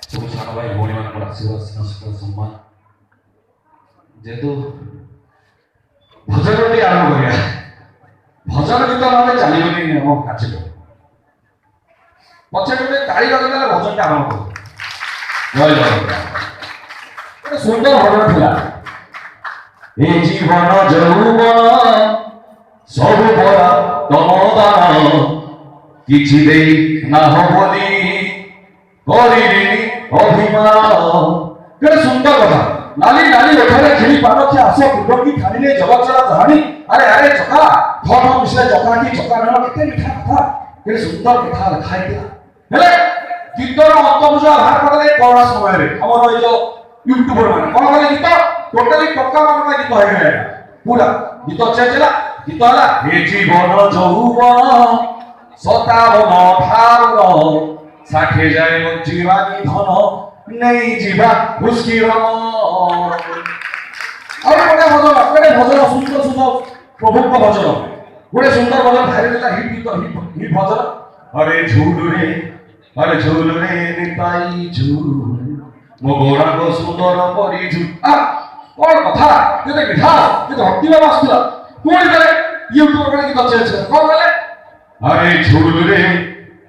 ସବୁ ସାନ ଭାଇ ଭଉଣୀମାନଙ୍କର ଆଶୀର୍ବାଦ ସ୍ନେହ ସମ୍ମାନ ଯେହେତୁ ଭଜନଟି ଆରମ୍ଭ କରିବା ଭଜନ ଗୀତ ନହେଲେ ଚାଲିବନି ଆମ କାର୍ଯ୍ୟକ୍ରମ ପଛରେ ଗୋଟେ ତାଳି ଲଗେଇଦେଲେ ଭଜନଟା ଆରମ୍ଭ କରୁ ଜୟ ଜଗନ୍ନାଥ ଗୋଟେ ସୁନ୍ଦର ଭଜନ ଥିଲା ଏ ଜୀବନ ଯୌବନ ସବୁ ଭରା ତମ ଦାନ କିଛି ଦେଇ ନାହ ବୋଲି କରିବି অভিমান কেড়ে সুন্দর কথা নালি নালি ওঠারে খেলি পানো কি আসো কুটকি খালিলে জগৎ চলা জানি আরে আরে চকা ধর্ম মিশলে চকা কি চকা না কেতে মিঠা কথা কেড়ে সুন্দর কথা লেখাই দিয়া হেলে গীতর অন্তর্ভুজা ভাগ করে করোনা সময়ে আমার ওই যে ইউটিউবার মানে কোন বলে গীত টোটালি পক্কা মানে গীত হয়ে গেল পুরা গীত চেচলা গীত হলা হে জীবন যৌবন শতাবন ধারণ সাথে যায় জীবানী ধন নেই জীবা ঘুষকি রম আর গোটে ভজন সুন্দর সুন্দর প্রভুଙ୍କ ভজন গোটে সুন্দর ভজন ভাইরাল ହେଲା হিট গীত হিট ভজন আরে ঝুলুরে নিতাই ঝুল মো গোড়াঙ্গ সুন্দর পরি ঝুল কোন কথা কেতে মিঠা কেতে ভক্তি ভাব আসছিল কোন গেলে ইউটিউব করে গীত চেঞ্জ কোন গেলে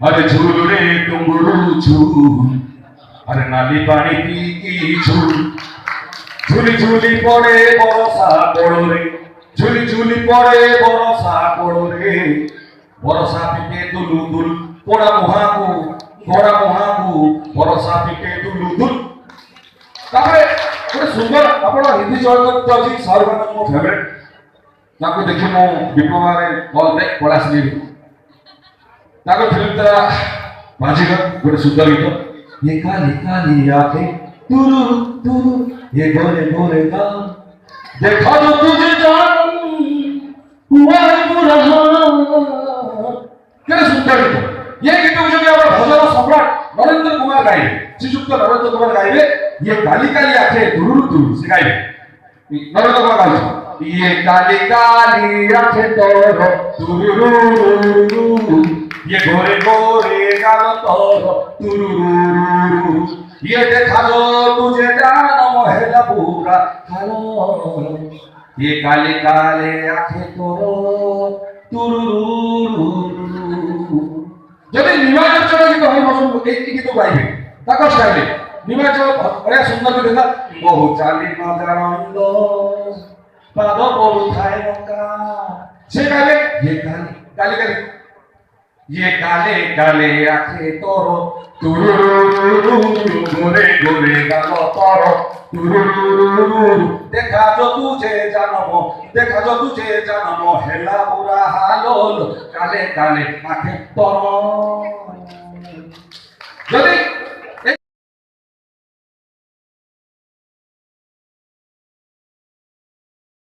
আরে ঝুলুরে ডুঙ্গুরু ঝুল আরে নালি পানি পিকি ঝুল ঝুলি ঝুলি পড়ে বরসা পড়ো রে ঝুলি ঝুলি পড়ে বরসা পড়ো রে বরসা পিকে দুলু দুল পোড়া মুহাকু বরসা পিকে দুলু দুল তারপরে ଗୋଟେ ସୁନ୍ଦର ଆପଣ ହିନ୍ଦୀ ଚଳଚ୍ଚିତ୍ର ଅଛି ଶାହରୁଖ ମୋ ଫେଭରେଟ ତାକୁ ଦେଖି ମୁଁ ଡିପ୍ଲୋମାରେ କଲ୍ ବ୍ୟାକ୍ ପଳା ଆସିଲି ତାଙ୍କ ଫିଲ୍ମ ଥିଲା ବାଜିଗର ଗୋଟେ ସୁନ୍ଦର ଗୀତ ये काली काली आंखें तुरु तुरु ये गोरे गोरे गाल देखा जो तुझे जान हुआ है बुरा क्या सुंदर गीत ये गीत जो कि हमारे भजन सम्राट नरेंद्र कुमार गाइबे श्रीयुक्त नरेंद्र कुमार गाइबे ये काली काली आंखें तुरु तुरु से गाइबे नरेंद्र कुमार गाइबे ये काली काली आंखें तोरो तुरु ये गोरे गोरे गाल तोरो तुरुरुरु ये देखा जो तुझे जान मोहला पूरा हालो ये काले काले आंखें तोरो तुरुरुरु যদি নিমাচল গীত হয় বসন্ত এই গীত গাইবে তাকে স্টাইলে নিমাচল বড় সুন্দর গীত না বহু চালি না জানন্দ পাদ বড় খায় নকা সে গাইবে ये काली काली ये काले काले आंखें तोरो तुरुरुरु गोरे गोरे गाल तोरो तुरुरुरु देखा जो तुझे जन्म हेला बुरा हालोल काले काले आंखें तोरो